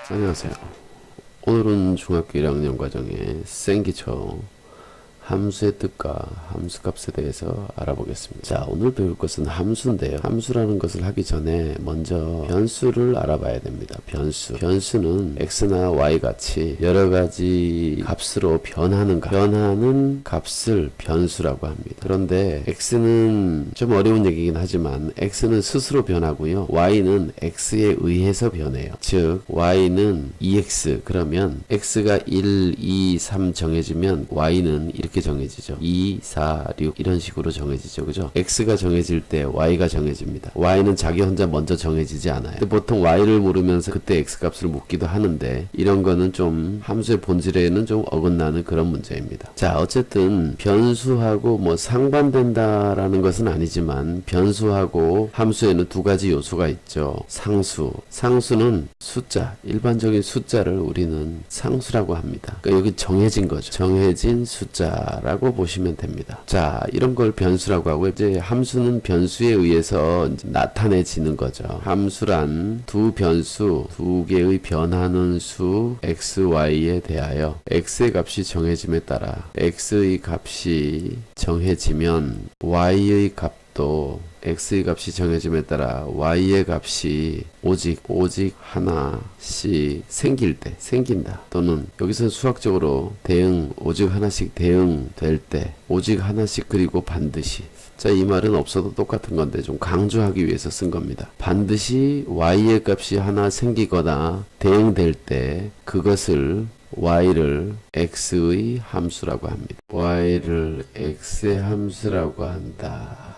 안녕하세요. 오늘은 중학교 1학년 과정의 생기초 함수의 뜻과 함수값에 대해서 알아보겠습니다. 자, 오늘 배울 것은 함수인데요. 함수라는 것을 하기 전에 먼저 변수를 알아봐야 됩니다. 변수는 x나 y 같이 여러 가지 값으로 변하는 값을 변수라고 합니다. 그런데 x는 좀 어려운 얘기긴 하지만 x는 스스로 변하고요. y는 x에 의해서 변해요. 즉 y는 2x 그러면 x가 1, 2, 3 정해지면 y는 이렇게 정해지죠. 2, 4, 6 이런 식으로 정해지죠. 그죠? x가 정해질 때 y가 정해집니다. y는 자기 혼자 먼저 정해지지 않아요. 근데 보통 y를 모르면서 그때 x 값을 묻기도 하는데 이런 거는 좀 함수의 본질에는 좀 어긋나는 그런 문제입니다. 자, 어쨌든 변수하고 뭐 상반된다라는 것은 아니지만 변수하고 함수에는 두 가지 요소가 있죠. 상수는 숫자, 일반적인 숫자를 우리는 상수라고 합니다. 그러니까 여기 정해진 거죠. 정해진 숫자라고 보시면 됩니다. 자, 이런 걸 변수라고 하고 이제 함수는 변수에 의해서 이제 나타내지는 거죠. 함수란 두 변수, 두 개의 변하는 수 x, y에 대하여 x의 값이 정해짐에 따라 x의 값이 정해지면 y의 값도 x의 값이 정해짐에 따라 y의 값이 오직 하나씩 생긴다. 또는 여기서 수학적으로 오직 하나씩 대응될 때 오직 하나씩 그리고 반드시. 자, 이 말은 없어도 똑같은 건데 좀 강조하기 위해서 쓴 겁니다. 반드시 y의 값이 하나 생기거나 대응될 때 그것을 y를 x의 함수라고 합니다. y를 x의 함수라고 한다.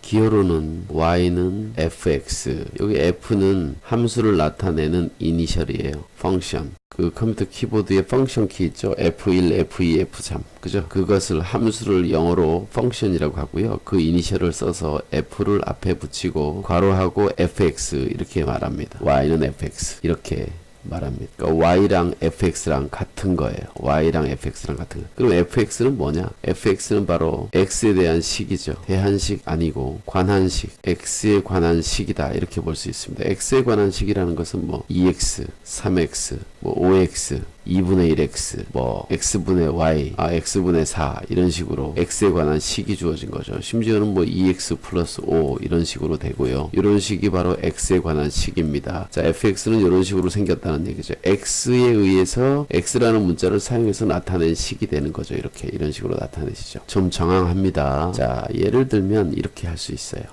기호로는 y는 fx, 여기 f는 함수를 나타내는 이니셜이에요. 펑션. 그 컴퓨터 키보드에 펑션 키 있죠. F1, F2, F3. 그죠? 그것을 함수를 영어로 펑션이라고 하고요. 그 이니셜을 써서 F를 앞에 붙이고 괄호하고 fx 이렇게 말합니다. y는 fx 이렇게 말합니다. 그러니까 y랑 fx랑 같은 거예요. y랑 fx랑 같은 거예요. 그럼 fx는 뭐냐? fx는 바로 x에 대한 식이죠. 대한식 아니고 관한식, x에 관한 식이다 이렇게 볼 수 있습니다. x에 관한 식이라는 것은 뭐 2x, 3x, 뭐 5x, 2분의 1x, 뭐 x분의 y, x분의 4 이런 식으로 x에 관한 식이 주어진 거죠. 심지어는 뭐 2x 플러스 5 이런 식으로 되고요. 이런 식이 바로 x에 관한 식입니다. 자, fx는 이런 식으로 생겼다는 얘기죠. x에 의해서 x라는 문자를 사용해서 나타낸 식이 되는 거죠. 이런 식으로 나타내시죠. 좀 정황합니다. 자, 예를 들면 이렇게 할 수 있어요.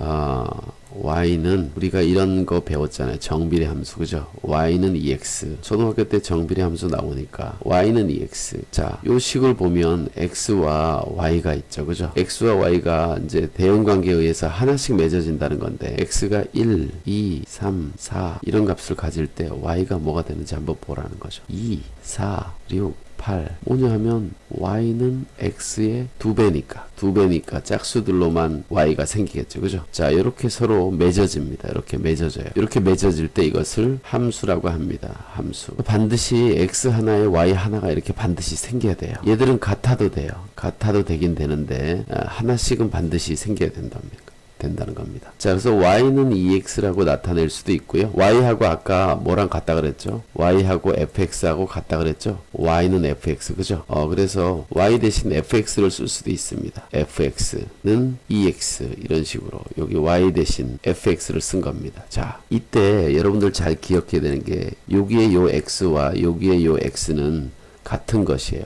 y는 우리가 이런 거 배웠잖아요. 정비례 함수, 그죠? y는 2x. 초등학교 때 정비례 함수 나오니까 y는 2x. 자, 요 식을 보면 x와 y가 있죠, 그죠? x와 y가 이제 대응 관계에 의해서 하나씩 맺어진다는 건데 x가 1, 2, 3, 4 이런 값을 가질 때 y가 뭐가 되는지 한번 보라는 거죠. 2, 4, 6, 8. 뭐냐 하면 y는 x의 2배니까 짝수들로만 y가 생기겠죠. 그죠? 자, 이렇게 서로 맺어집니다. 이렇게 맺어져요. 이렇게 맺어질 때 이것을 함수라고 합니다. 함수. 반드시 x 하나에 y 하나가 이렇게 반드시 생겨야 돼요. 얘들은 같아도 돼요. 같아도 되긴 되는데 하나씩은 반드시 생겨야 된다는 겁니다. 자, 그래서 y는 2x라고 나타낼 수도 있고요. y하고 아까 뭐랑 같다 그랬죠? y하고 fx하고 같다 그랬죠? y는 fx, 그죠? 그래서 y 대신 fx를 쓸 수도 있습니다. fx는 2x 이런 식으로 여기 y 대신 fx를 쓴 겁니다. 자, 이때 여러분들 잘 기억해야 되는 게 여기에 요 x와 여기에 요 x는 같은 것이에요.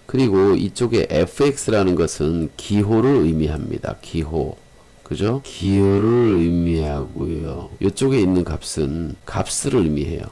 그리고 이쪽에 fx라는 것은 기호를 의미합니다. 기호. 그죠? 기호를 의미하고요. 이쪽에 있는 값은 값을 의미해요.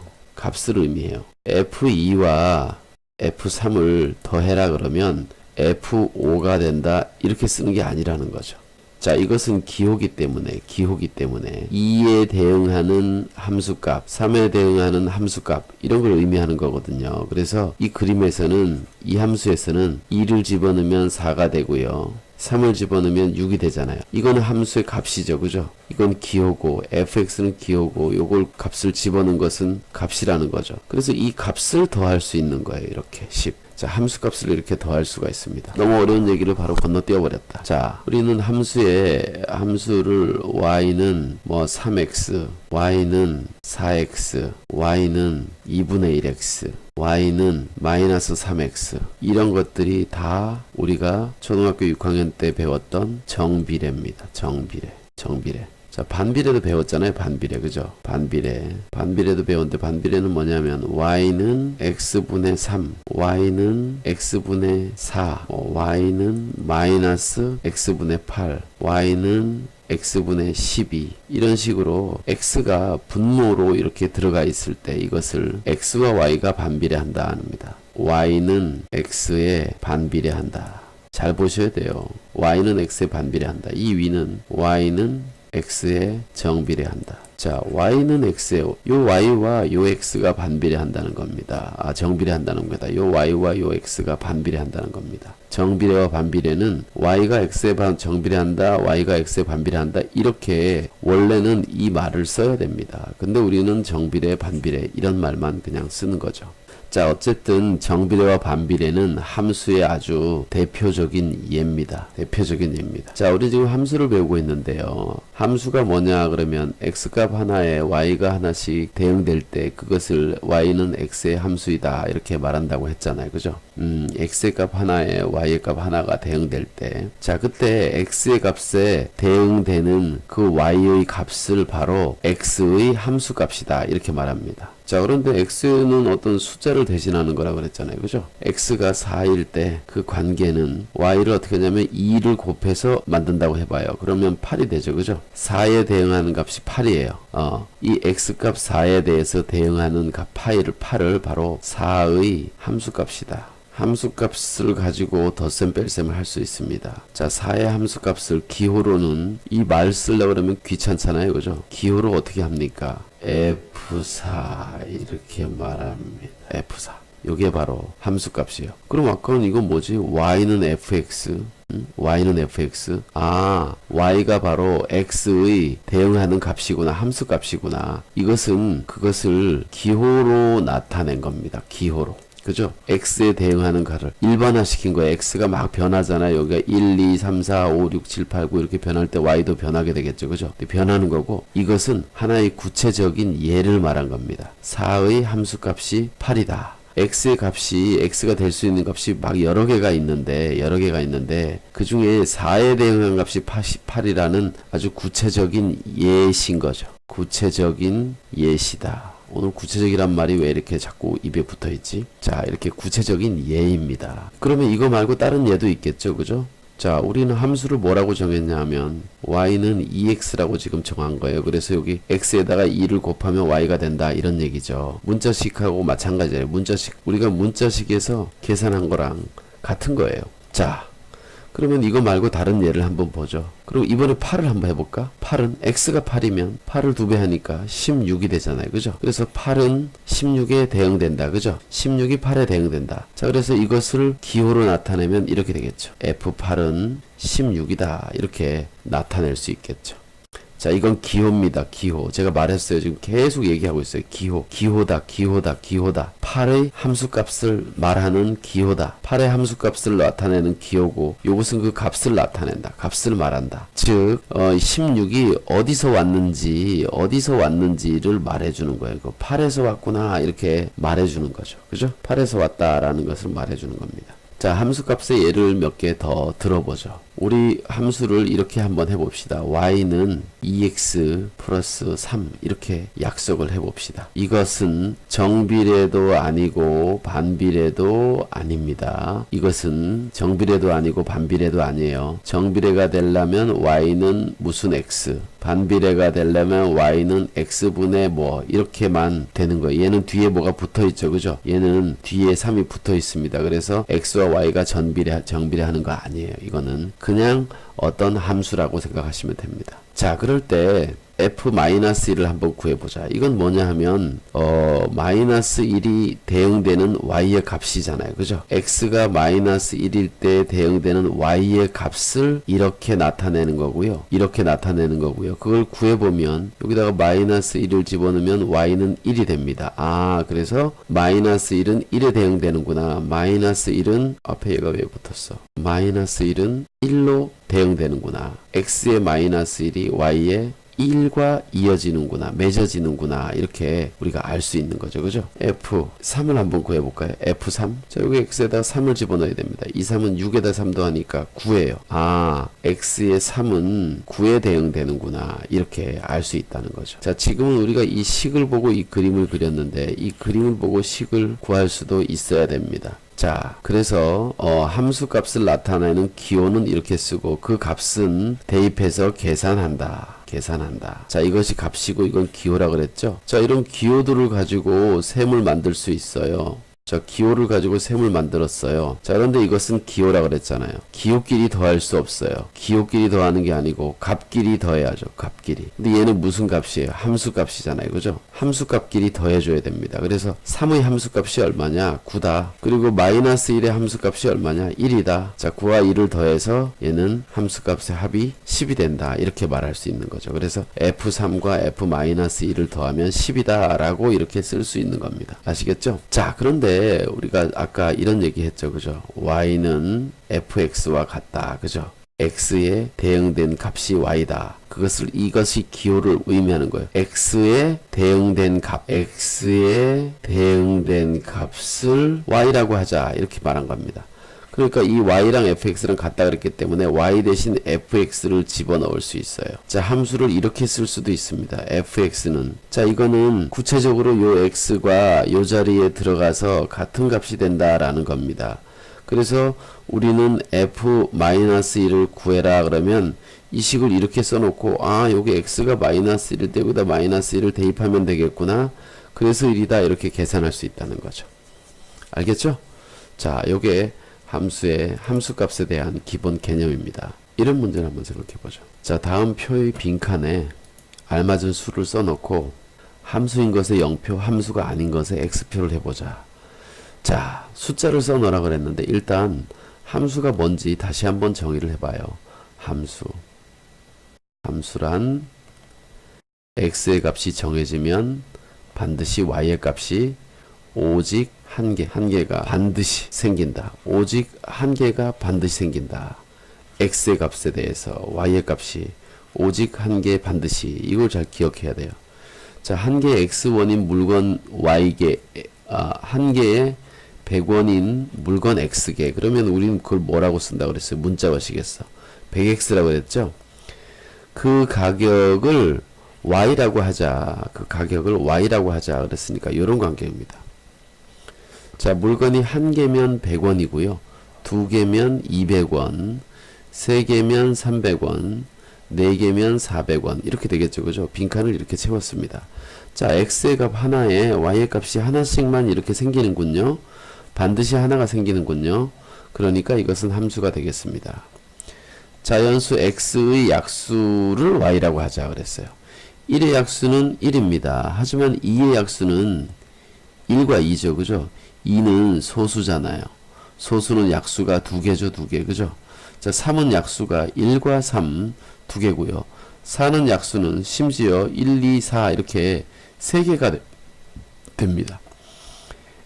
F2와 F3을 더해라 그러면 F5가 된다. 이렇게 쓰는 게 아니라는 거죠. 자, 이것은 기호기 때문에 2에 대응하는 함수값, 3에 대응하는 함수값 이런 걸 의미하는 거거든요. 그래서 이 그림에서는 이 함수에서는 2를 집어넣으면 4가 되고요. 3을 집어넣으면 6이 되잖아요. 이거는 함수의 값이죠. 그죠? 이건 기호고 fx는 기호고 요걸 값을 집어넣은 것은 값이라는 거죠. 그래서 이 값을 더할 수 있는 거예요. 이렇게 10. 자, 함수값을 이렇게 더할 수가 있습니다. 너무 어려운 얘기를 바로 건너뛰어 버렸다. 자, 우리는 함수를 y는 뭐 3x, y는 4x, y는 2분의 1x, y는 마이너스 3x, 이런 것들이 다 우리가 초등학교 6학년 때 배웠던 정비례입니다. 정비례. 자, 반비례도 배웠잖아요. 반비례. 그죠? 반비례도 배웠는데 반비례는 뭐냐면 y는 x분의 3, y는 x분의 4, y는 마이너스 x분의 8, y는 x분의 12, 이런 식으로 x가 분모로 이렇게 들어가 있을 때 이것을 x와 y가 반비례한다 합니다. y는 x에 반비례한다. 잘 보셔야 돼요. y는 x에 반비례한다. 이 위는 y는 x에 정비례한다. 자, y는 x에 요 y와 요 x가 반비례한다는 겁니다. 정비례한다는 겁니다. 요 y와 요 x가 반비례한다는 겁니다. 정비례와 반비례는 y가 x에 정비례한다, y가 x에 반비례한다, 이렇게 원래는 이 말을 써야 됩니다. 근데 우리는 정비례, 반비례 이런 말만 그냥 쓰는 거죠. 자, 어쨌든 정비례와 반비례는 함수의 아주 대표적인 예입니다. 자, 우리 지금 함수를 배우고 있는데요. 함수가 뭐냐 그러면 x값 하나에 y가 하나씩 대응될 때 그것을 y는 x의 함수이다 이렇게 말한다고 했잖아요. 그죠? x의 값 하나에 y의 값 하나가 대응될 때, 자, 그때 x의 값에 대응되는 그 y의 값을 바로 x의 함수값이다 이렇게 말합니다. 자, 그런데 x는 어떤 숫자를 대신하는 거라고 그랬잖아요. 그죠? x가 4일 때 그 관계는 y를 어떻게 하냐면 2를 곱해서 만든다고 해봐요. 그러면 8이 되죠. 그죠? 4에 대응하는 값이 8이에요. 이 x값 4에 대해서 대응하는 값 8을 바로 4의 함수값이다. 함수값을 가지고 덧셈 뺄셈을 할 수 있습니다. 자, 4의 함수값을 기호로는, 이 말 쓰려고 그러면 귀찮잖아요. 그죠? 기호로 어떻게 합니까? F4 이렇게 말합니다. F4. 요게 바로 함수값이에요. 그럼 아까는 이건 뭐지? y는 fx, y는 fx. y가 바로 x의 대응하는 값이구나, 함수값이구나. 그것을 기호로 나타낸 겁니다. 기호로. 그죠? x에 대응하는 값을 일반화시킨 거예요. x가 막 변하잖아요. 여기가 1, 2, 3, 4, 5, 6, 7, 8, 9 이렇게 변할 때 y도 변하게 되겠죠. 그죠? 변하는 거고, 이것은 하나의 구체적인 예를 말한 겁니다. 4의 함수값이 8이다. x의 값이, x가 될 수 있는 값이 막 여러 개가 있는데 그 중에 4에 대응한 값이 8이라는 아주 구체적인 예신 거죠. 구체적인 예시다. 오늘 구체적이란 말이 왜 이렇게 자꾸 입에 붙어 있지? 자, 이렇게 구체적인 예입니다. 그러면 이거 말고 다른 예도 있겠죠. 그죠? 자, 우리는 함수를 뭐라고 정했냐 하면 y는 2x라고 지금 정한 거예요. 그래서 여기 x에다가 2를 곱하면 y가 된다 이런 얘기죠. 문자식하고 마찬가지예요. 우리가 문자식에서 계산한 거랑 같은 거예요. 자, 그러면 이거 말고 다른 예를 한번 보죠. 그럼 이번에 8을 한번 해볼까? 8은 x가 8이면 8을 2배 하니까 16이 되잖아요. 그죠? 그래서 8은 16에 대응된다. 그죠? 16이 8에 대응된다. 자, 그래서 이것을 기호로 나타내면 이렇게 되겠죠. F8은 16이다. 이렇게 나타낼 수 있겠죠. 자, 이건 기호입니다. 기호. 제가 말했어요. 지금 계속 얘기하고 있어요. 기호다. 8의 함수값을 말하는 기호다. 8의 함수값을 나타내는 기호고, 이것은 그 값을 나타낸다. 값을 말한다. 즉 16이 어디서 왔는지를 말해주는 거예요. 8에서 왔구나 이렇게 말해주는 거죠. 그죠? 8에서 왔다라는 것을 말해주는 겁니다. 자, 함수값의 예를 몇 개 더 들어보죠. 우리 함수를 이렇게 한번 해봅시다. y는 2x 플러스 3 이렇게 약속을 해봅시다. 이것은 정비례도 아니고 반비례도 아닙니다. 이것은 정비례도 아니고 반비례도 아니에요. 정비례가 되려면 y는 무슨 x, 반비례가 되려면 y는 x분의 뭐 이렇게만 되는 거예요. 얘는 뒤에 뭐가 붙어있죠. 그죠? 얘는 뒤에 3이 붙어있습니다. 그래서 x와 y가 정비례하는 거 아니에요. 이거는 그냥 어떤 함수라고 생각하시면 됩니다. 자, 그럴 때 f-1을 한번 구해보자. 이건 뭐냐 하면 마이너스 1이 대응되는 y의 값이잖아요. 그죠? x가 마이너스 1일 때 대응되는 y의 값을 이렇게 나타내는 거고요. 이렇게 나타내는 거고요. 그걸 구해보면 여기다가 마이너스 1을 집어넣으면 y는 1이 됩니다. 아, 그래서 마이너스 1은 1에 대응되는구나. 마이너스 1은 앞에 얘가 왜 붙었어? 마이너스 1은 1로 대응되는구나. x의 마이너스 1이 y의 1과 이어지는구나, 맺어지는구나, 이렇게 우리가 알 수 있는 거죠. 그죠? F3을 한번 구해볼까요? F3. 자, 여기 X에다가 3을 집어넣어야 됩니다. 이 3은 6에다 3 더하니까 9예요. 아, X의 3은 9에 대응되는구나, 이렇게 알 수 있다는 거죠. 자, 지금은 우리가 이 식을 보고 이 그림을 그렸는데, 이 그림을 보고 식을 구할 수도 있어야 됩니다. 자, 그래서 함수 값을 나타내는 기호는 이렇게 쓰고 그 값은 대입해서 계산한다. 자, 이것이 값이고 이건 기호라 그랬죠. 자, 이런 기호들을 가지고 셈을 만들 수 있어요. 자, 기호를 가지고 셈을 만들었어요. 자, 그런데 이것은 기호라 그랬잖아요. 기호끼리 더할 수 없어요. 기호끼리 더하는 게 아니고 값끼리 더해야죠. 값끼리. 근데 얘는 무슨 값이에요? 함수 값이잖아요. 그죠? 함수 값끼리 더해줘야 됩니다. 그래서 3의 함수 값이 얼마냐? 9다. 그리고 마이너스 1의 함수 값이 얼마냐? 1이다. 자, 9와 1을 더해서 얘는 함수 값의 합이 10이 된다. 이렇게 말할 수 있는 거죠. 그래서 F3과 F-1을 더하면 10이다. 라고 이렇게 쓸 수 있는 겁니다. 아시겠죠? 자, 그런데 우리가 아까 이런 얘기 했죠. 그죠? y는 fx와 같다. 그죠? x에 대응된 값이 y다. 이것이 기호를 의미하는 거예요. x에 대응된 값을 y라고 하자. 이렇게 말한 겁니다. 그러니까 이 y랑 fx랑 같다 그랬기 때문에 y 대신 fx를 집어넣을 수 있어요. 자, 함수를 이렇게 쓸 수도 있습니다. fx는, 자, 이거는 구체적으로 요 x가 요 자리에 들어가서 같은 값이 된다라는 겁니다. 그래서 우리는 f-1을 구해라 그러면 이 식을 이렇게 써놓고, 아, 여기 x가 마이너스 1일 때 여기다 마이너스 1을 대입하면 되겠구나. 그래서 1이다. 이렇게 계산할 수 있다는 거죠. 알겠죠? 자, 요게 함수의 함수값에 대한 기본 개념입니다. 이런 문제를 한번 생각해 보죠. 자, 다음 표의 빈칸에 알맞은 수를 써놓고 함수인 것에 0표, 함수가 아닌 것에 x표를 해보자. 자, 숫자를 써놓으라 그랬는데 일단 함수가 뭔지 다시 한번 정의를 해봐요. 함수란 x의 값이 정해지면 반드시 y의 값이 오직 한 개가 반드시 생긴다. 오직 한 개가 반드시 생긴다. x의 값에 대해서 y의 값이 오직 한 개 반드시, 이걸 잘 기억해야 돼요. 자, 한 개의 x1인 물건 y개, 한 개의 100원인 물건 x개. 그러면 우리는 그걸 뭐라고 쓴다고 그랬어요? 문자것이겠어. 100x라고 그랬죠? 그 가격을 y라고 하자. 그랬으니까 이런 관계입니다. 자, 물건이 한 개면 100원이고요. 두 개면 200원, 세 개면 300원, 네 개면 400원. 이렇게 되겠죠. 그죠? 빈칸을 이렇게 채웠습니다. 자, x의 값 하나에 y의 값이 하나씩만 이렇게 생기는군요. 반드시 하나가 생기는군요. 그러니까 이것은 함수가 되겠습니다. 자연수 x의 약수를 y라고 하자 그랬어요. 1의 약수는 1입니다. 하지만 2의 약수는 1과 2죠. 그죠? 2는 소수잖아요. 소수는 약수가 2개죠. 2개. 그죠? 자, 3은 약수가 1과 3 2개고요. 4는 약수는 심지어 1, 2, 4 이렇게 3개가 됩니다.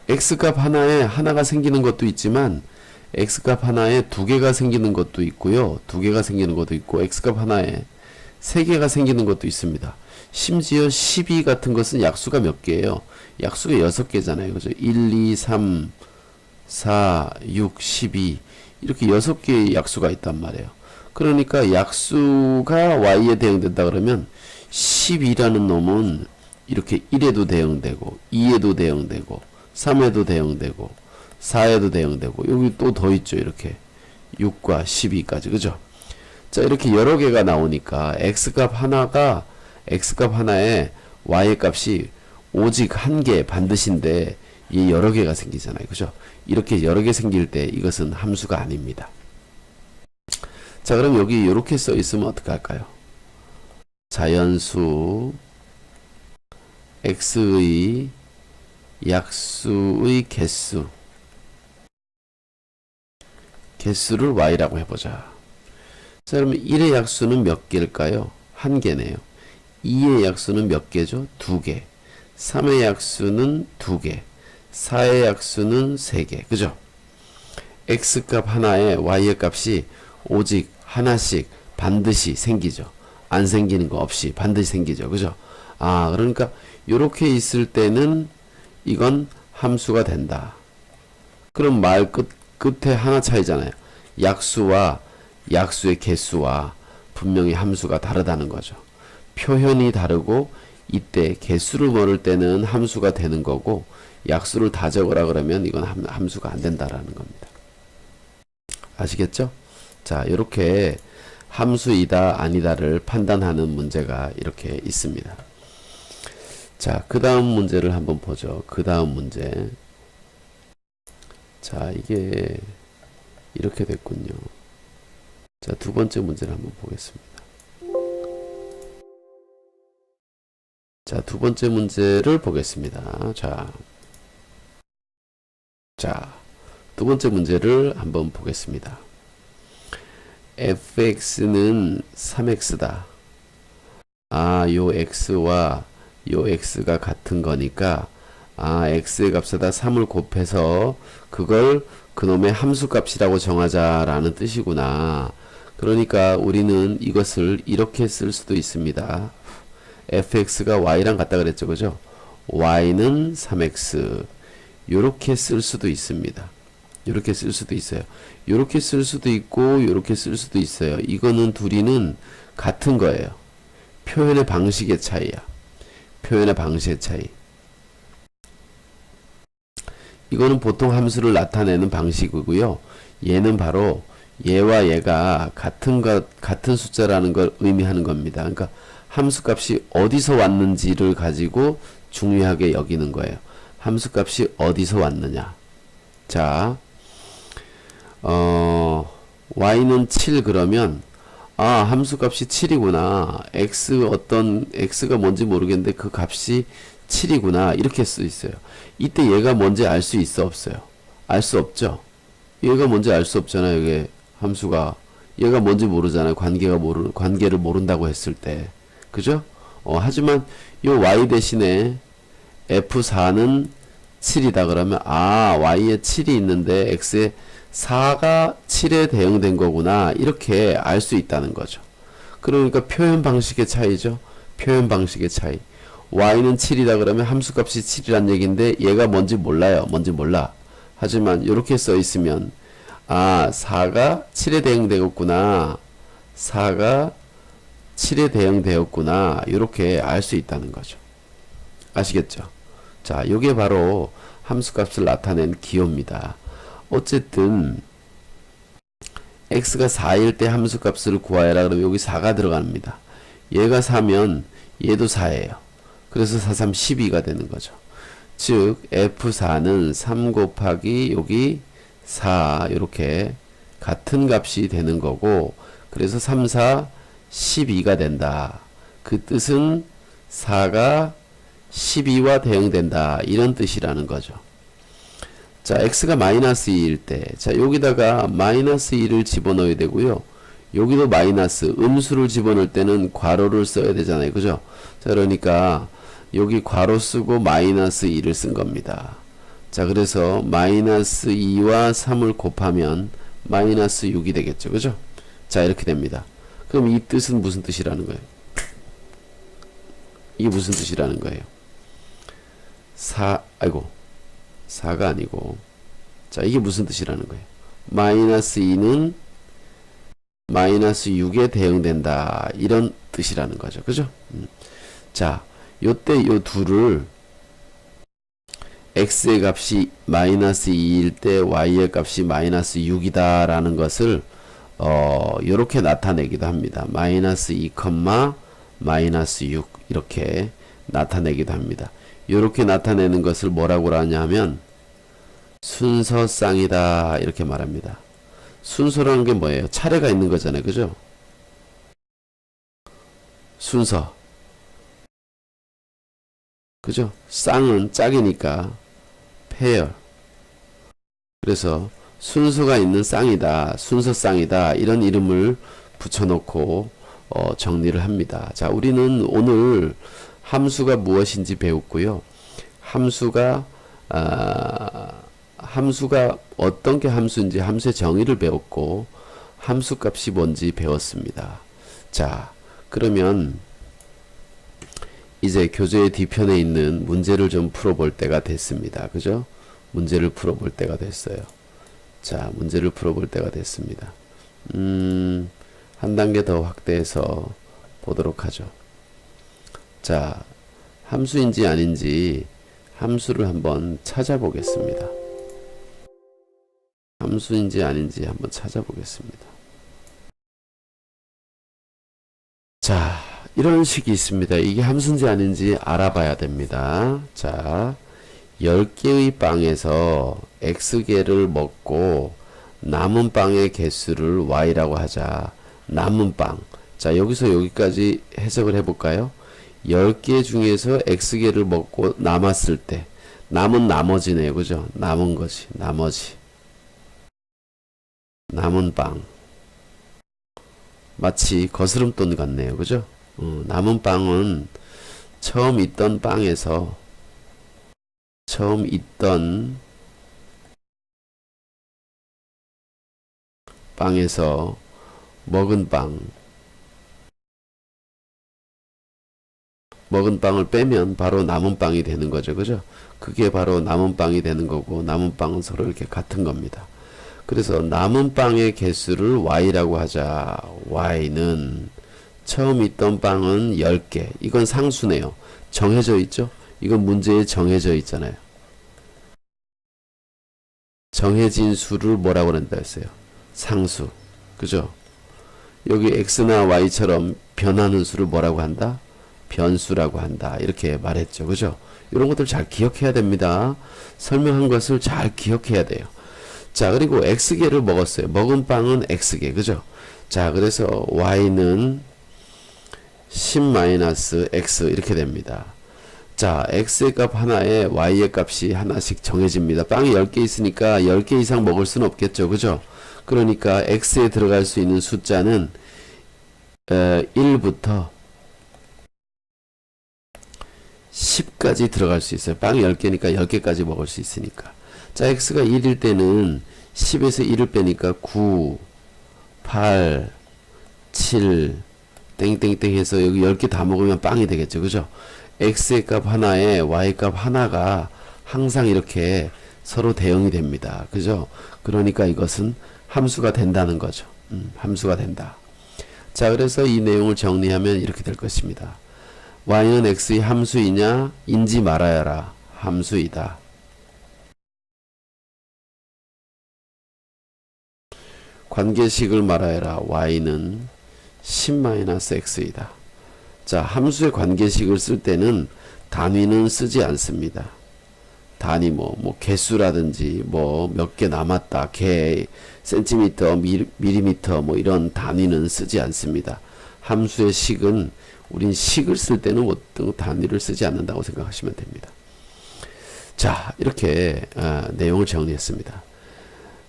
x값 하나에 하나가 생기는 것도 있지만 x값 하나에 2개가 생기는 것도 있고요. 2개가 생기는 것도 있고 x값 하나에 3개가 생기는 것도 있습니다. 심지어 12 같은 것은 약수가 몇 개예요? 약수가 6개잖아요. 그죠? 1, 2, 3, 4, 6, 12 이렇게 6개의 약수가 있단 말이에요. 그러니까 약수가 y에 대응된다 그러면 12라는 놈은 이렇게 1에도 대응되고 2에도 대응되고 3에도 대응되고 4에도 대응되고 여기 또 더 있죠. 이렇게 6과 12까지. 그죠? 자, 이렇게 여러 개가 나오니까 x값 하나에 y의 값이 오직 한 개 반드시인데 이 여러 개가 생기잖아요. 그죠? 이렇게 여러 개 생길 때 이것은 함수가 아닙니다. 자, 그럼 여기 이렇게 써 있으면 어떻게 할까요? 자연수 x의 약수의 개수를 y라고 해보자. 자, 그러면 1의 약수는 몇 개일까요? 한 개네요. 2의 약수는 몇 개죠? 두 개. 3의 약수는 두 개. 4의 약수는 세 개. 그죠? x값 하나에 y의 값이 오직 하나씩 반드시 생기죠. 안 생기는 거 없이 반드시 생기죠. 그죠? 아, 그러니까 이렇게 있을 때는 이건 함수가 된다. 그럼 말 끝에 하나 차이잖아요. 약수와 약수의 개수와 분명히 함수가 다르다는 거죠. 표현이 다르고 이때 개수를 모를 때는 함수가 되는 거고 약수를 다 적으라 그러면 이건 함수가 안 된다라는 겁니다. 아시겠죠? 자, 이렇게 함수이다 아니다를 판단하는 문제가 이렇게 있습니다. 자, 그 다음 문제를 한번 보죠. 그 다음 문제. 자, 이게 이렇게 됐군요. 자, 두 번째 문제를 한번 보겠습니다. 자, 두 번째 문제를 보겠습니다. 자, 두 번째 문제를 한번 보겠습니다. fx는 3x다. 아, 요 x와 요 x가 같은 거니까 x의 값에다 3을 곱해서 그걸 그놈의 함수값이라고 정하자라는 뜻이구나. 그러니까 우리는 이것을 이렇게 쓸 수도 있습니다. fx가 y랑 같다 그랬죠. 그죠? y는 3x 요렇게 쓸 수도 있습니다. 요렇게 쓸 수도 있어요. 요렇게 쓸 수도 있고 요렇게 쓸 수도 있어요. 이거는 둘이는 같은 거예요. 표현의 방식의 차이야. 표현의 방식의 차이. 이거는 보통 함수를 나타내는 방식이고요. 얘는 바로 얘와 얘가 같은 숫자라는 걸 의미하는 겁니다. 그러니까 함수값이 어디서 왔는지를 가지고 중요하게 여기는 거예요. 함수값이 어디서 왔느냐. 자, y는 7 그러면 함수값이 7이구나. x가 뭔지 모르겠는데 그 값이 7이구나. 이렇게 쓸 수 있어요. 이때 얘가 뭔지 알 수 있어, 없어요? 알 수 없죠? 얘가 뭔지 알 수 없잖아요. 이게 함수가. 얘가 뭔지 모르잖아요. 관계를 모른다고 했을 때. 그죠? 하지만 요 y 대신에 f4는 7이다 그러면 y에 7이 있는데 x에 4가 7에 대응된 거구나. 이렇게 알 수 있다는 거죠. 그러니까 표현 방식의 차이죠. 표현 방식의 차이. y는 7이다 그러면 함수값이 7이란 얘기인데 얘가 뭔지 몰라요. 뭔지 몰라. 하지만 이렇게 써 있으면 4가 7에 대응되었구나. 4가 7에 대응되었구나. 이렇게 알 수 있다는 거죠. 아시겠죠? 자, 이게 바로 함수값을 나타낸 기호입니다. 어쨌든 x가 4일 때 함수값을 구하여라 그러면 여기 4가 들어갑니다. 얘가 4면 얘도 4예요. 그래서 4, 3, 12가 되는 거죠. 즉 f4는 3 곱하기 여기 4 이렇게 같은 값이 되는 거고 그래서 3, 4, 12가 된다. 그 뜻은 4가 12와 대응된다. 이런 뜻이라는 거죠. 자, x가 마이너스 2일 때, 자, 여기다가 마이너스 2를 집어넣어야 되고요. 여기도 마이너스, 음수를 집어넣을 때는 괄호를 써야 되잖아요. 그죠? 자, 그러니까 여기 괄호 쓰고 마이너스 2를 쓴 겁니다. 자, 그래서 마이너스 2와 3을 곱하면 마이너스 6이 되겠죠. 그죠? 자, 이렇게 됩니다. 그럼 이 뜻은 무슨 뜻이라는 거예요? 이게 무슨 뜻이라는 거예요? 4가 아니고, 자, 이게 무슨 뜻이라는 거예요? 마이너스 2는 마이너스 6에 대응된다. 이런 뜻이라는 거죠. 그죠? 자, 요때 요 둘을 x의 값이 마이너스 2일 때 y의 값이 마이너스 6이다 라는 것을 요렇게 나타내기도 합니다. 마이너스 2, 마이너스 6 이렇게 나타내기도 합니다. 요렇게 나타내는 것을 뭐라고 하냐면 순서쌍이다 이렇게 말합니다. 순서라는 게 뭐예요? 차례가 있는 거잖아요. 그죠? 순서. 그죠? 쌍은 짝이니까 페어. 그래서 순서가 있는 쌍이다, 순서 쌍이다, 이런 이름을 붙여놓고 정리를 합니다. 자, 우리는 오늘 함수가 무엇인지 배웠고요. 함수가 함수가 어떤 게 함수인지 함수의 정의를 배웠고 함수 값이 뭔지 배웠습니다. 자, 그러면 이제 교재의 뒤편에 있는 문제를 좀 풀어볼 때가 됐습니다. 그죠? 문제를 풀어볼 때가 됐어요. 자, 문제를 풀어볼 때가 됐습니다. 한 단계 더 확대해서 보도록 하죠. 자, 함수인지 아닌지 함수를 한번 찾아보겠습니다. 함수인지 아닌지 한번 찾아보겠습니다. 자, 이런 식이 있습니다. 이게 함수인지 아닌지 알아봐야 됩니다. 자, 10개의 빵에서 X개를 먹고 남은 빵의 개수를 Y라고 하자. 남은 빵. 자, 여기서 여기까지 해석을 해볼까요? 10개 중에서 X개를 먹고 남았을 때 남은 나머지네요. 그죠? 남은 거지. 나머지. 남은 빵. 마치 거스름돈 같네요. 그죠? 남은 빵은 처음 있던 빵에서 먹은 빵을 빼면 바로 남은 빵이 되는 거죠. 그죠? 그게 바로 남은 빵이 되는 거고, 남은 빵은 서로 이렇게 같은 겁니다. 그래서 남은 빵의 개수를 Y라고 하자. Y는 처음 있던 빵은 10개. 이건 상수네요. 정해져 있죠? 이건 문제에 정해져 있잖아요. 정해진 수를 뭐라고 한다 했어요? 상수. 그죠? 여기 X나 Y처럼 변하는 수를 뭐라고 한다? 변수라고 한다. 이렇게 말했죠. 그죠? 이런 것들 잘 기억해야 됩니다. 설명한 것을 잘 기억해야 돼요. 자, 그리고 X개를 먹었어요. 먹은 빵은 X개. 그죠? 자, 그래서 Y는 10-X 이렇게 됩니다. 자, X의 값 하나에 Y의 값이 하나씩 정해집니다. 빵이 10개 있으니까 10개 이상 먹을 수는 없겠죠. 그죠? 그러니까 X에 들어갈 수 있는 숫자는 1부터 10까지 들어갈 수 있어요. 빵이 10개니까 10개까지 먹을 수 있으니까. 자, X가 1일 때는 10에서 1을 빼니까 9, 8, 7, 땡땡땡 해서 여기 10개 다 먹으면 빵이 되겠죠. 그죠? X의 값 하나에 Y의 값 하나가 항상 이렇게 서로 대응이 됩니다. 그죠? 그러니까 이것은 함수가 된다는 거죠. 함수가 된다. 자, 그래서 이 내용을 정리하면 이렇게 될 것입니다. Y는 X의 함수이냐? 인지 말아야라. 함수이다. 관계식을 말하여라. Y는 10-X이다. 자, 함수의 관계식을 쓸 때는 단위는 쓰지 않습니다. 단위 뭐 개수라든지 뭐 몇 개 남았다, 개, 센티미터, 밀리미터 뭐 이런 단위는 쓰지 않습니다. 함수의 식은 우린 식을 쓸 때는 어떤 단위를 쓰지 않는다고 생각하시면 됩니다. 자, 이렇게 내용을 정리했습니다.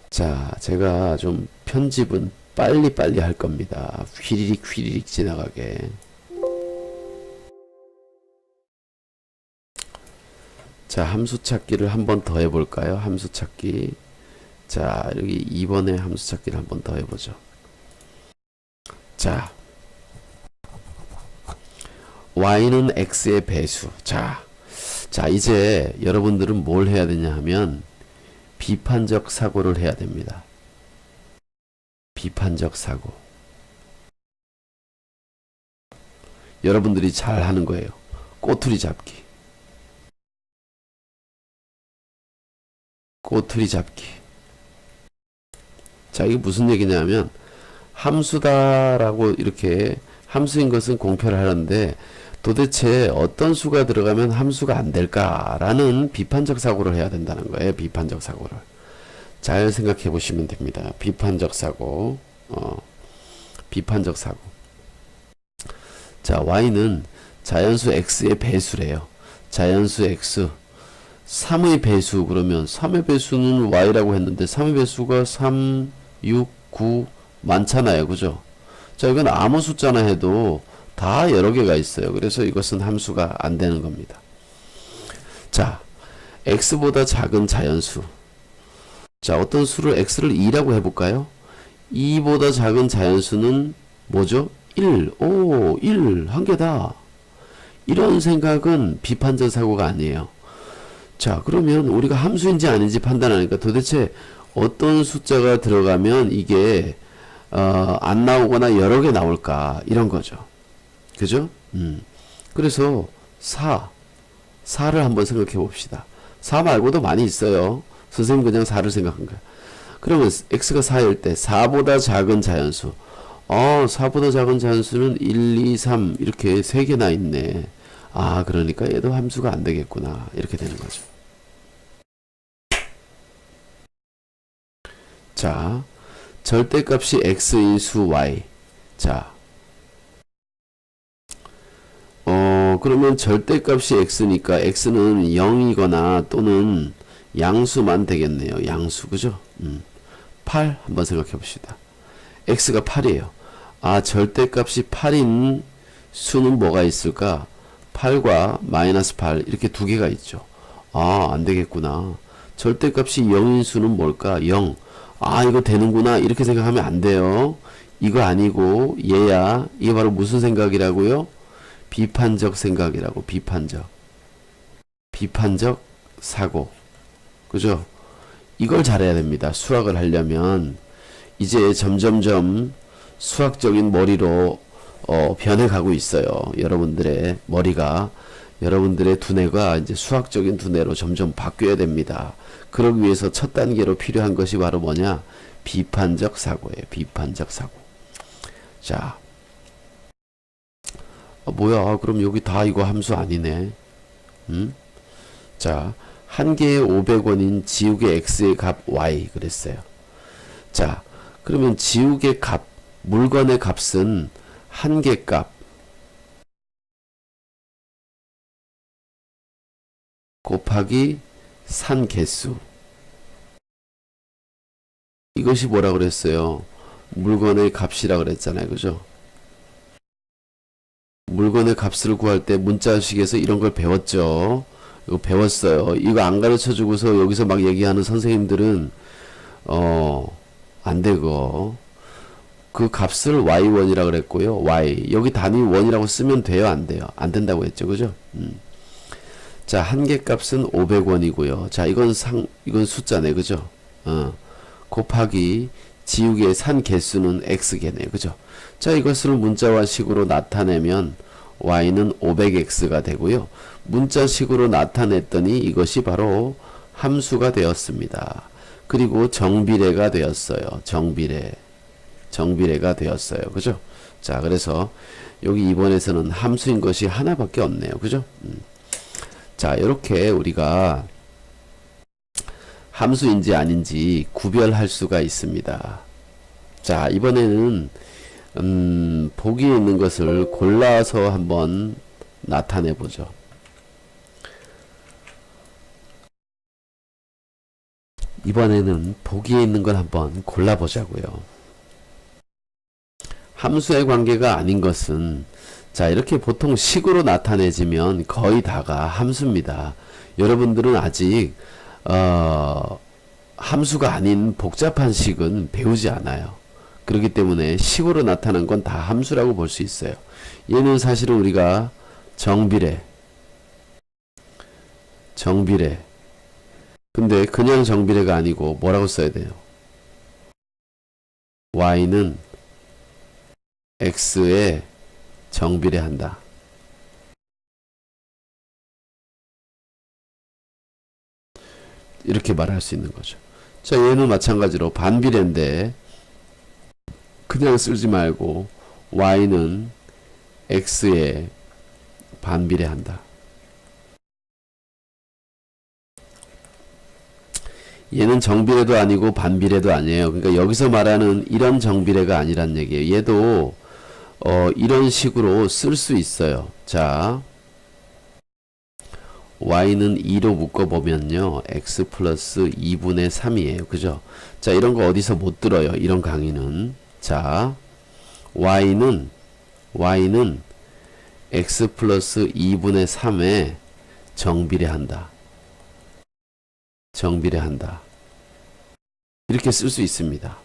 자, 제가 좀 편집은 빨리빨리 할 겁니다. 휘리릭 지나가게. 자, 함수 찾기를 한 번 더 해볼까요? 함수 찾기. 자, 여기 2번에 함수 찾기를 한 번 더 해보죠. 자, Y는 X의 배수. 자, 이제 여러분들은 뭘 해야 되냐 하면 비판적 사고를 해야 됩니다. 비판적 사고. 여러분들이 잘 하는 거예요. 꼬투리 잡기. 꼬투리 잡기. 자, 이게 무슨 얘기냐면 함수다라고 이렇게 함수인 것은 공표를 하는데 도대체 어떤 수가 들어가면 함수가 안 될까라는 비판적 사고를 해야 된다는 거예요. 비판적 사고를. 잘 생각해 보시면 됩니다. 비판적 사고. 비판적 사고. 자, y는 자연수 x의 배수래요. 자연수 x 3의 배수, 그러면 3의 배수는 y라고 했는데 3의 배수가 3, 6, 9 많잖아요. 그죠? 자, 이건 아무 숫자나 해도 다 여러 개가 있어요. 그래서 이것은 함수가 안 되는 겁니다. 자, x보다 작은 자연수. 자, 어떤 수를 x를 2라고 해볼까요? 2보다 작은 자연수는 뭐죠? 1. 오, 1. 한 개다. 이런 생각은 비판적 사고가 아니에요. 자, 그러면 우리가 함수인지 아닌지 판단하니까 도대체 어떤 숫자가 들어가면 이게 안 나오거나 여러 개 나올까, 이런 거죠. 그죠? 그래서 4를 한번 생각해 봅시다. 4 말고도 많이 있어요. 선생님 그냥 4를 생각한 거야. 그러면 x가 4일 때 4보다 작은 자연수. 4보다 작은 자연수는 1, 2, 3 이렇게 3개나 있네. 아, 그러니까 얘도 함수가 안 되겠구나. 이렇게 되는 거죠. 자, 절대값이 x인 수 y. 자, 그러면 절대값이 x니까 x는 0이거나 또는 양수만 되겠네요. 양수, 그죠? 8 한번 생각해 봅시다. x가 8이에요. 아, 절대값이 8인 수는 뭐가 있을까? 8과 마이너스 8 이렇게 두 개가 있죠. 아, 안 되겠구나. 절대값이 0인 수는 뭘까? 0. 아, 이거 되는구나. 이렇게 생각하면 안 돼요. 이거 아니고 얘야. 이게 바로 무슨 생각이라고요? 비판적 생각이라고. 비판적 사고. 그죠? 이걸 잘해야 됩니다. 수학을 하려면. 이제 점점점 수학적인 머리로 변해가고 있어요. 여러분들의 머리가, 여러분들의 두뇌가 이제 수학적인 두뇌로 점점 바뀌어야 됩니다. 그러기 위해서 첫 단계로 필요한 것이 바로 뭐냐? 비판적 사고예요. 비판적 사고. 자, 뭐야? 그럼 여기 다 이거 함수 아니네. 자, 한 개에 500원인 지우개 x의 값 y 그랬어요. 자, 그러면 지우개 값, 물건의 값은 한 개 값 곱하기 산 개수. 이것이 뭐라 그랬어요? 물건의 값이라 그랬잖아요. 그죠? 물건의 값을 구할 때 문자식에서 이런 걸 배웠죠. 이거 배웠어요. 이거 안 가르쳐 주고서 여기서 막 얘기하는 선생님들은 안 되고, 그 값을 y1이라 그랬고요. y 여기 단위 1이라고 쓰면 돼요, 안 돼요? 안 된다고 했죠. 그죠? 자, 한 개 값은 500원이고요. 자, 이건 숫자네. 그죠? 곱하기 지우개의 산 개수는 x개네요. 그죠? 자, 이것을 문자화식으로 나타내면 y는 500x가 되고요. 문자식으로 나타냈더니 이것이 바로 함수가 되었습니다. 그리고 정비례가 되었어요. 정비례가 되었어요. 그죠? 자, 그래서 여기 2번에서는 함수인 것이 하나밖에 없네요. 그죠? 자, 이렇게 우리가 함수인지 아닌지 구별할 수가 있습니다. 자, 이번에는 보기에 있는 것을 골라서 한번 나타내 보죠. 이번에는 보기에 있는 걸 한번 골라 보자고요. 함수의 관계가 아닌 것은, 자, 이렇게 보통 식으로 나타내지면 거의 다가 함수입니다. 여러분들은 아직 함수가 아닌 복잡한 식은 배우지 않아요. 그렇기 때문에 식으로 나타난 건 다 함수라고 볼 수 있어요. 얘는 사실은 우리가 정비례. 근데 그냥 정비례가 아니고 뭐라고 써야 돼요? y는 x에 정비례한다. 이렇게 말할 수 있는 거죠. 자, 얘는 마찬가지로 반비례인데 그냥 쓰지 말고 y는 x에 반비례한다. 얘는 정비례도 아니고 반비례도 아니에요. 그러니까 여기서 말하는 이런 정비례가 아니란 얘기예요. 얘도 이런 식으로 쓸 수 있어요. 자, y는 2로 묶어보면요. x 플러스 2분의 3이에요. 그죠? 자, 이런 거 어디서 못 들어요. 이런 강의는. 자, y는 x 플러스 2분의 3에 정비례한다. 정비례한다. 이렇게 쓸 수 있습니다.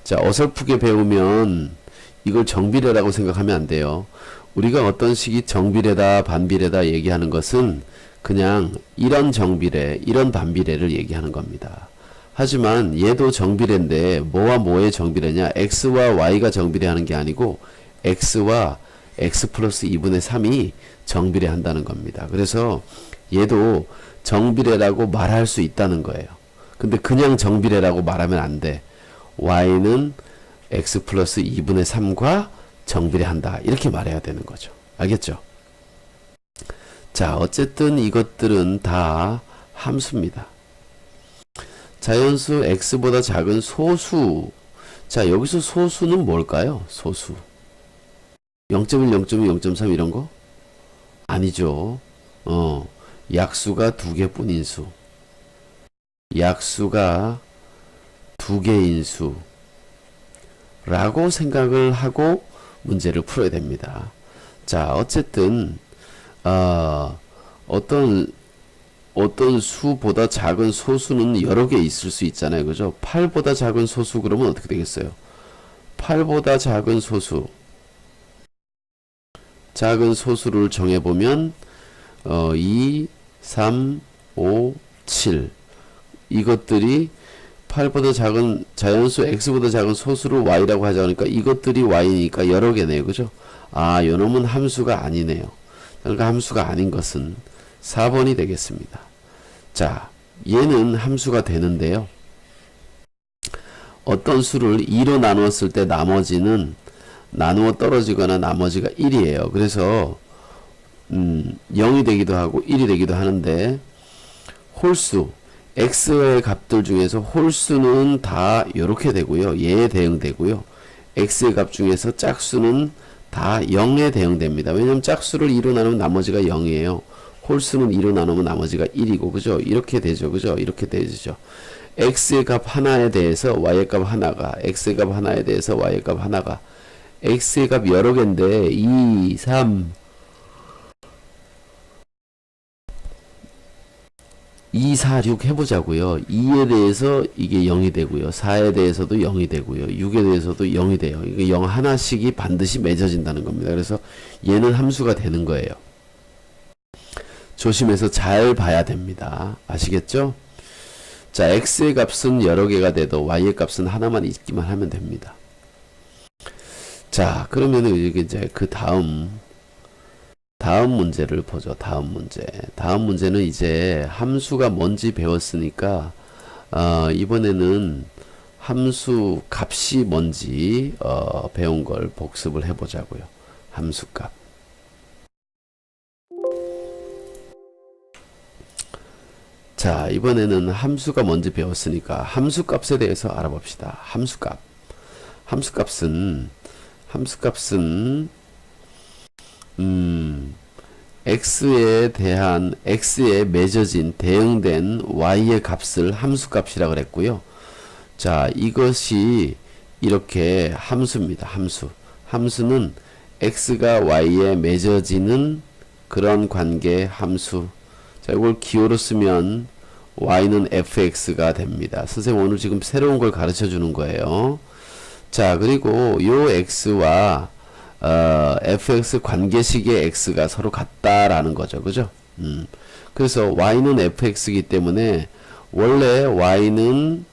자, 어설프게 배우면 이걸 정비례라고 생각하면 안 돼요. 우리가 어떤 식이 정비례다, 반비례다 얘기하는 것은 그냥 이런 정비례, 이런 반비례를 얘기하는 겁니다. 하지만 얘도 정비례인데 뭐와 뭐의 정비례냐? x와 y가 정비례하는 게 아니고 x와 x 플러스 2분의 3이 정비례한다는 겁니다. 그래서 얘도 정비례라고 말할 수 있다는 거예요. 근데 그냥 정비례라고 말하면 안 돼. y는 x 플러스 2분의 3과 정비례한다. 이렇게 말해야 되는 거죠. 알겠죠? 자, 어쨌든 이것들은 다 함수입니다. 자연수 x보다 작은 소수. 자, 여기서 소수는 뭘까요? 소수. 0.1, 0.2, 0.3 이런 거? 아니죠. 약수가 2개뿐인 수. 약수가 2개인 수. 라고 생각을 하고 문제를 풀어야 됩니다. 자, 어쨌든 어떤 수보다 작은 소수는 여러 개 있을 수 있잖아요. 그죠? 8보다 작은 소수 그러면 어떻게 되겠어요? 8보다 작은 소수. 작은 소수를 정해보면 2, 3, 5, 7 이것들이 8보다 작은 자연수 x보다 작은 소수를 y라고 하자 그러니까 이것들이 y니까 여러 개네요. 그죠? 아, 요놈은 함수가 아니네요. 그러니까 함수가 아닌 것은 4번이 되겠습니다. 자, 얘는 함수가 되는데요. 어떤 수를 2로 나누었을 때 나머지는 나누어 떨어지거나 나머지가 1이에요. 그래서 0이 되기도 하고 1이 되기도 하는데 홀수 x의 값들 중에서 홀수는 다 이렇게 되고요. 얘에 대응되고요. x의 값 중에서 짝수는 다 0에 대응됩니다. 왜냐면 짝수를 2로 나누면 나머지가 0이에요. 홀수는 2로 나누면 나머지가 1이고 그죠? 이렇게 되죠. 그죠? 이렇게 되죠. x의 값 하나에 대해서 y의 값 하나가 x의 값 하나에 대해서 y의 값 하나가 x의 값 여러 개인데 2, 3 2, 4, 6 해보자고요. 2에 대해서 이게 0이 되고요. 4에 대해서도 0이 되고요. 6에 대해서도 0이 돼요. 이게 0 하나씩이 반드시 맺어진다는 겁니다. 그래서 얘는 함수가 되는 거예요. 조심해서 잘 봐야 됩니다. 아시겠죠? 자, x의 값은 여러 개가 돼도 y의 값은 하나만 있기만 하면 됩니다. 자, 그러면은 이제 그 다음 문제를 보죠. 다음 문제는 이제 함수가 뭔지 배웠으니까 이번에는 함수 값이 뭔지 배운 걸 복습을 해보자고요. 함수 값. 자, 이번에는 함수가 뭔지 배웠으니까 함수 값에 대해서 알아봅시다. 함수 값. 함수 값은 x에 대한 x에 맺어진 대응된 y의 값을 함수 값이라 그랬고요. 자, 이것이 이렇게 함수입니다. 함수는 x가 y에 맺어지는 그런 관계 함수. 자, 이걸 기호로 쓰면 y는 fx가 됩니다. 선생님 오늘 지금 새로운 걸 가르쳐 주는 거예요. 자, 그리고 요 x와 fx 관계식의 x가 서로 같다라는 거죠. 그죠? 그래서 y는 fx이기 때문에 원래 y는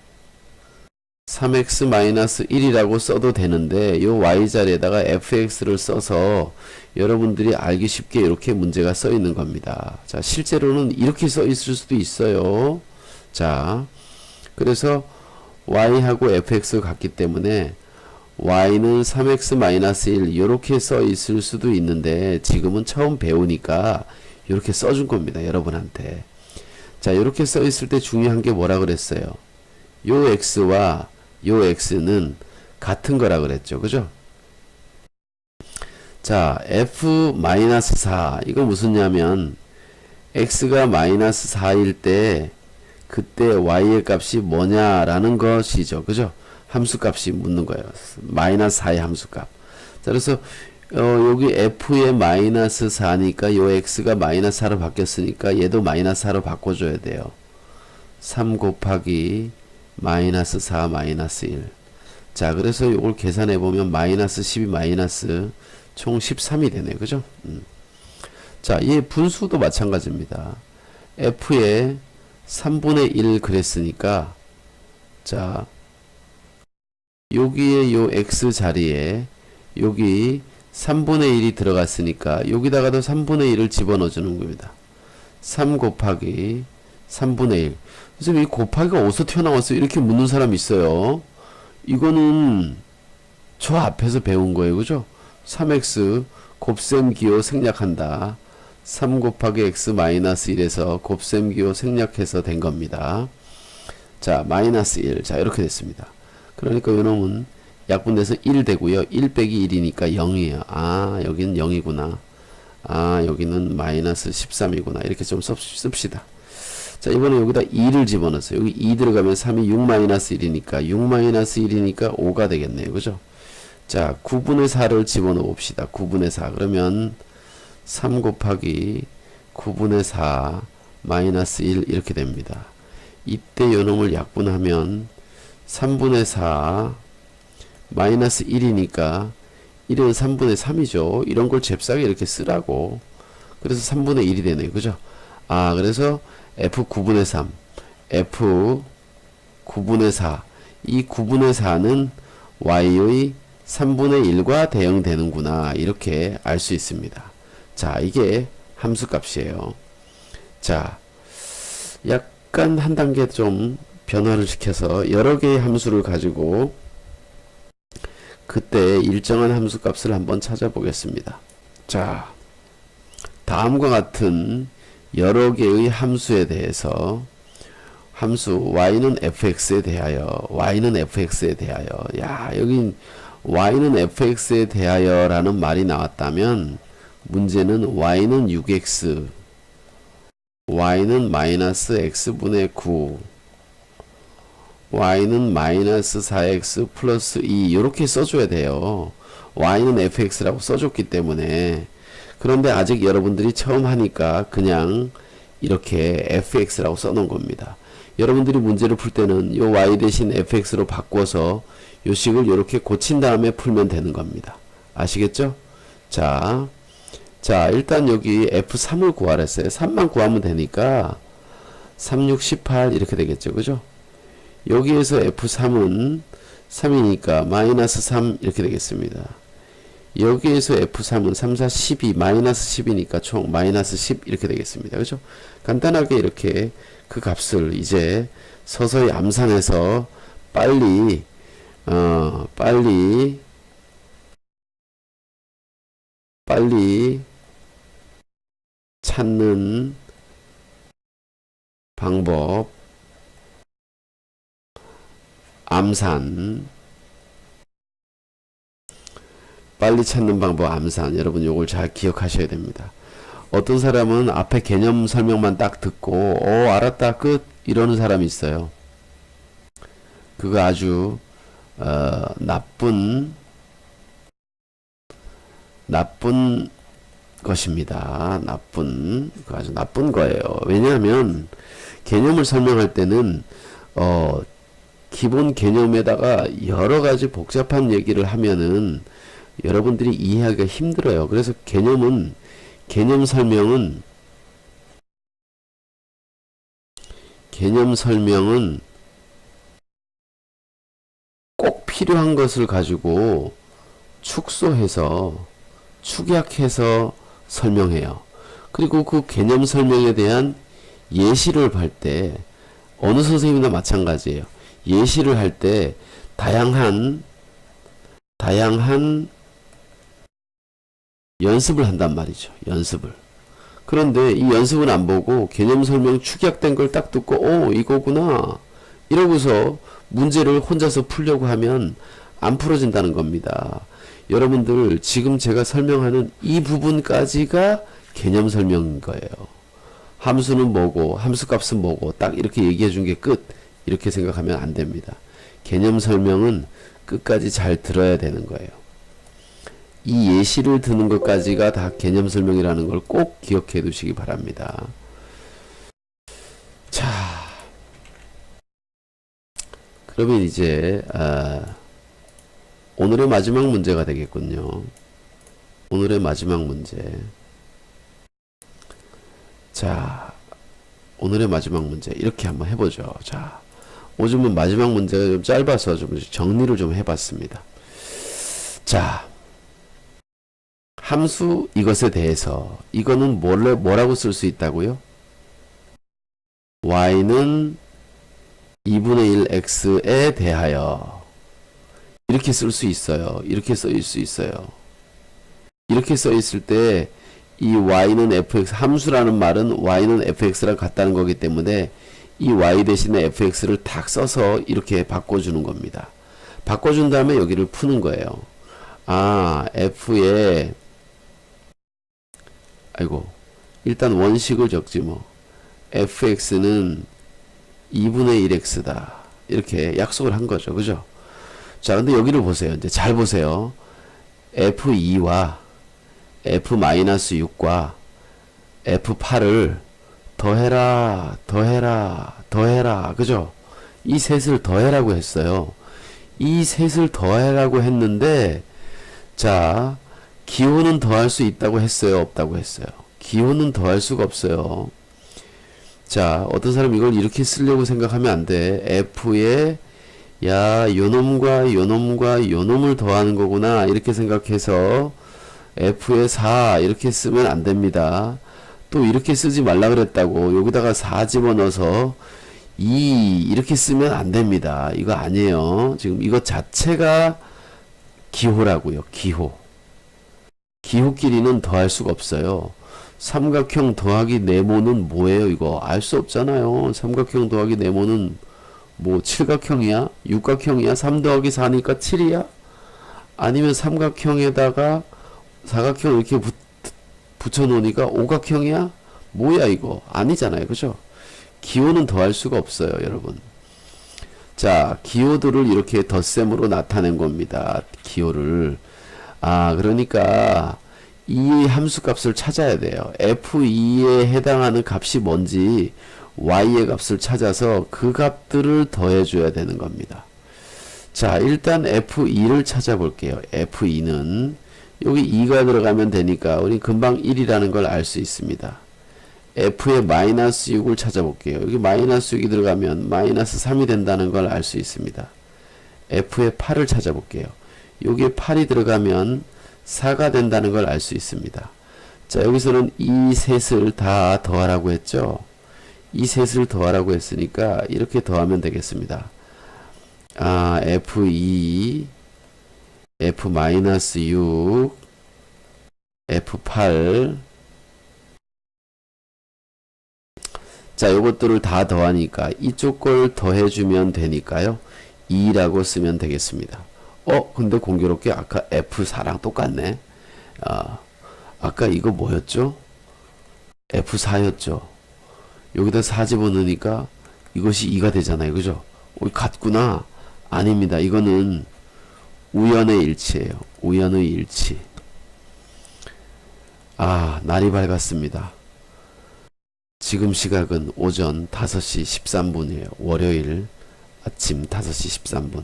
3x-1이라고 써도 되는데 요 y 자리에다가 fx를 써서 여러분들이 알기 쉽게 이렇게 문제가 써 있는 겁니다. 자, 실제로는 이렇게 써 있을 수도 있어요. 자, 그래서 y하고 fx가 같기 때문에 y는 3x-1 이렇게 써 있을 수도 있는데 지금은 처음 배우니까 이렇게 써준 겁니다. 여러분한테. 자, 이렇게 써 있을 때 중요한 게 뭐라 그랬어요? 요 x와 요 x는 같은 거라 그랬죠. 그죠? 자, f-4 이거 무슨 냐면 x가 마이너스 4일 때 그때 y의 값이 뭐냐라는 것이죠. 그죠? 함수값이 묻는 거예요. 마이너스 4의 함수값. 자, 그래서 여기 f의 마이너스 4니까 요 x가 마이너스 4로 바뀌었으니까 얘도 마이너스 4로 바꿔줘야 돼요. 3 곱하기 마이너스 4 마이너스 1. 자, 그래서 요걸 계산해보면 마이너스 12 마이너스 총 13이 되네. 그죠? 자, 얘 분수도 마찬가지입니다. f의 3분의 1 그랬으니까, 자, 여기에 요 x 자리에 여기 3분의 1이 들어갔으니까 여기다가도 3분의 1을 집어넣어 주는 겁니다. 3 곱하기 3분의 1. 그래서 이 곱하기가 어디서 튀어나왔어요? 이렇게 묻는 사람이 있어요. 이거는 저 앞에서 배운 거예요. 그죠? 3x 곱셈 기호 생략한다. 3 곱하기 x 마이너스 1에서 곱셈 기호 생략해서 된 겁니다. 자, 마이너스 1. 자, 이렇게 됐습니다. 그러니까 요놈은 약분돼서 1 되고요. 1 빼기 1이니까 0이에요. 아, 여기는 0이구나. 아, 여기는 마이너스 13이구나. 이렇게 좀 씁시다. 자, 이번에 여기다 2를 집어넣었어요. 여기 2 들어가면 3이 6 마이너스 1이니까 6 마이너스 1이니까 5가 되겠네요. 그죠? 자, 9분의 4를 집어넣어 봅시다. 9분의 4. 그러면 3 곱하기 9분의 4 마이너스 1 이렇게 됩니다. 이때 요놈을 약분하면 3분의 4 마이너스 1이니까 1은 3분의 3이죠. 이런 걸 잽싸게 이렇게 쓰라고. 그래서 3분의 1이 되네요. 그죠? 아, 그래서 f 9분의 3 f 9분의 4 이 9분의 4는 y의 3분의 1과 대응되는구나. 이렇게 알 수 있습니다. 자, 이게 함수값이에요. 자, 약간 한 단계 좀 변화를 시켜서 여러 개의 함수를 가지고 그때 일정한 함수값을 한번 찾아보겠습니다. 자, 다음과 같은 여러 개의 함수에 대해서 함수 y는 fx에 대하여 y는 fx에 대하여 야, 여기 y는 fx에 대하여 라는 말이 나왔다면 문제는 y는 6x y는 마이너스 x분의 9 y는 마이너스 4x 플러스 2 이렇게 써줘야 돼요. y는 fx라고 써줬기 때문에. 그런데 아직 여러분들이 처음 하니까 그냥 이렇게 fx라고 써놓은 겁니다. 여러분들이 문제를 풀 때는 요 y 대신 fx로 바꿔서 요 식을 이렇게 고친 다음에 풀면 되는 겁니다. 아시겠죠? 자, 일단 여기 f3을 구하라 했어요. 3만 구하면 되니까 3, 6, 18 이렇게 되겠죠. 그죠? 여기에서 f3은 3이니까 마이너스 3 이렇게 되겠습니다. 여기에서 f3은 3, 4, 12 마이너스 10이니까 총 마이너스 10 이렇게 되겠습니다. 그죠? 간단하게 이렇게 그 값을 이제 서서히 암산해서 빨리 찾는 방법 암산 빨리 찾는 방법 암산 여러분 요걸 잘 기억하셔야 됩니다. 어떤 사람은 앞에 개념 설명만 딱 듣고 알았다 끝 이러는 사람이 있어요. 그거 아주 나쁜 것입니다. 아주 나쁜 거예요. 왜냐하면 개념을 설명할 때는 기본 개념에다가 여러 가지 복잡한 얘기를 하면은 여러분들이 이해하기가 힘들어요. 그래서 개념 설명은 꼭 필요한 것을 가지고 축소해서 축약해서 설명해요. 그리고 그 개념 설명에 대한 예시를 할 때 어느 선생님이나 마찬가지예요. 예시를 할 때 다양한 연습을 한단 말이죠. 연습을. 그런데 이 연습은 안 보고 개념 설명 축약된 걸 딱 듣고 이거구나 이러고서 문제를 혼자서 풀려고 하면 안 풀어진다는 겁니다. 여러분들 지금 제가 설명하는 이 부분까지가 개념 설명인 거예요. 함수는 뭐고 함수값은 뭐고 딱 이렇게 얘기해 준 게 끝. 이렇게 생각하면 안 됩니다. 개념 설명은 끝까지 잘 들어야 되는 거예요. 이 예시를 드는 것까지가 다 개념 설명이라는 걸 꼭 기억해 두시기 바랍니다. 자, 그러면 이제 오늘의 마지막 문제가 되겠군요. 오늘의 마지막 문제. 자, 오늘의 마지막 문제 이렇게 한번 해보죠. 자, 요즘은 마지막 문제가 좀 짧아서 좀 정리를 좀 해봤습니다. 자, 함수 이것에 대해서 이거는 뭐라고 쓸 수 있다고요? y는 2분의 1 x에 대하여 이렇게 쓸 수 있어요. 이렇게 써일 수 있어요. 이렇게 써 있을 때 이 y는 fx, 함수라는 말은 y는 fx랑 같다는 거기 때문에 이 y 대신에 fx를 딱 써서 이렇게 바꿔주는 겁니다. 바꿔준 다음에 여기를 푸는 거예요. 아, f에 아이고, 일단 원식을 적지 뭐. fx는 2분의 1x다. 이렇게 약속을 한 거죠. 그죠? 자, 근데 여기를 보세요. 이제 잘 보세요. f2와 f-6과 f8을 더해라, 더해라, 더해라. 그죠? 이 셋을 더해라고 했어요. 이 셋을 더해라고 했는데, 자, 기호는 더할 수 있다고 했어요? 없다고 했어요? 기호는 더할 수가 없어요. 자, 어떤 사람 이걸 이렇게 쓰려고 생각하면 안 돼. f에 야, 요놈과 요놈과 요놈을 더하는 거구나. 이렇게 생각해서 f에 4 이렇게 쓰면 안 됩니다. 또 이렇게 쓰지 말라 그랬다고 여기다가 4 집어넣어서 2 이렇게 쓰면 안 됩니다. 이거 아니에요. 지금 이것 자체가 기호라고요. 기호. 기호끼리는 더할 수가 없어요. 삼각형 더하기 네모는 뭐예요? 이거 알 수 없잖아요. 삼각형 더하기 네모는 뭐 칠각형이야? 육각형이야? 3 더하기 4니까 7이야? 아니면 삼각형에다가 사각형 이렇게 붙여 놓으니까 오각형이야? 뭐야 이거? 아니잖아요. 그죠? 기호는 더할 수가 없어요, 여러분. 자, 기호들을 이렇게 덧셈으로 나타낸 겁니다. 기호를. 아, 그러니까 이 함수 값을 찾아야 돼요. f2에 해당하는 값이 뭔지 y의 값을 찾아서 그 값들을 더해줘야 되는 겁니다. 자, 일단 f2를 찾아볼게요. f2는 여기 2가 들어가면 되니까 우리 금방 1이라는 걸 알 수 있습니다. f의 마이너스 6을 찾아볼게요. 여기 마이너스 6이 들어가면 마이너스 3이 된다는 걸 알 수 있습니다. f의 8을 찾아볼게요. 여기에 8이 들어가면 4가 된다는 걸 알 수 있습니다. 자, 여기서는 이 셋을 다 더하라고 했죠. 이 셋을 더하라고 했으니까 이렇게 더하면 되겠습니다. 아, f2 f-6 f8 자, 요것들을 다 더하니까 이쪽 걸 더해주면 되니까요. 2라고 쓰면 되겠습니다. 근데 공교롭게 아까 F4랑 똑같네. 아까 이거 뭐였죠? F4였죠. 여기다 4 집어넣으니까 이것이 2가 되잖아요. 그죠? 같구나. 아닙니다. 이거는 우연의 일치예요. 우연의 일치. 아, 날이 밝았습니다. 지금 시각은 오전 5시 13분이에요. 월요일 아침 5시 13분.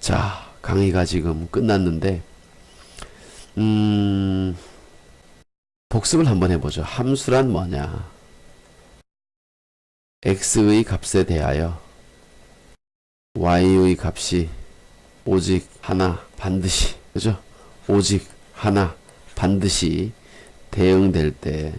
자, 강의가 지금 끝났는데 복습을 한번 해보죠. 함수란 뭐냐? x의 값에 대하여 y의 값이 오직 하나 반드시, 그죠? 오직 하나 반드시 대응될 때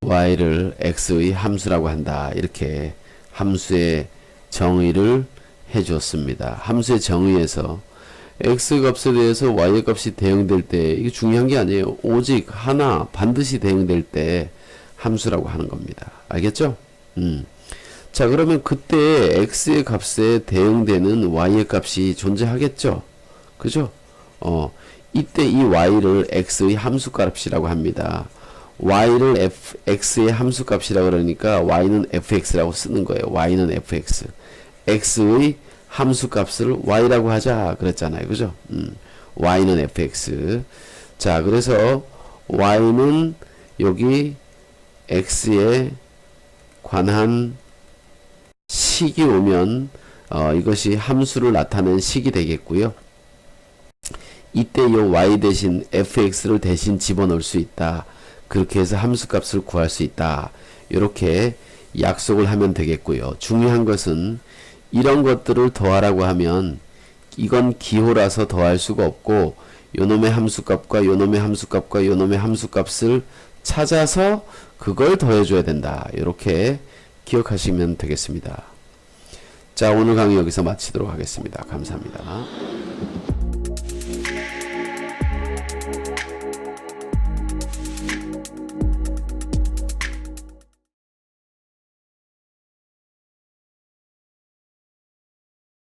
y를 x의 함수라고 한다. 이렇게 함수의 정의를 해주었습니다. 함수의 정의에서 x 값에 대해서 y 값이 대응될 때 이게 중요한 게 아니에요. 오직 하나 반드시 대응될 때 함수라고 하는 겁니다. 알겠죠? 자, 그러면 그때 x의 값에 대응되는 y의 값이 존재하겠죠? 그죠? 이때 이 y를 x의 함수값이라고 합니다. y를 x의 함수값이라고 그러니까 y는 fx라고 쓰는 거예요. y는 fx. x의 함수값을 y라고 하자 그랬잖아요. 그죠? y는 fx. 자, 그래서 y는 여기 x에 관한 식이 오면 이것이 함수를 나타낸 식이 되겠고요. 이때 이 y 대신 fx를 대신 집어넣을 수 있다. 그렇게 해서 함수값을 구할 수 있다. 이렇게 약속을 하면 되겠고요. 중요한 것은 이런 것들을 더하라고 하면 이건 기호라서 더할 수가 없고 요놈의 함수값과 요놈의 함수값과 요놈의 함수값을 찾아서 그걸 더해줘야 된다. 이렇게 기억하시면 되겠습니다. 자, 오늘 강의 여기서 마치도록 하겠습니다. 감사합니다.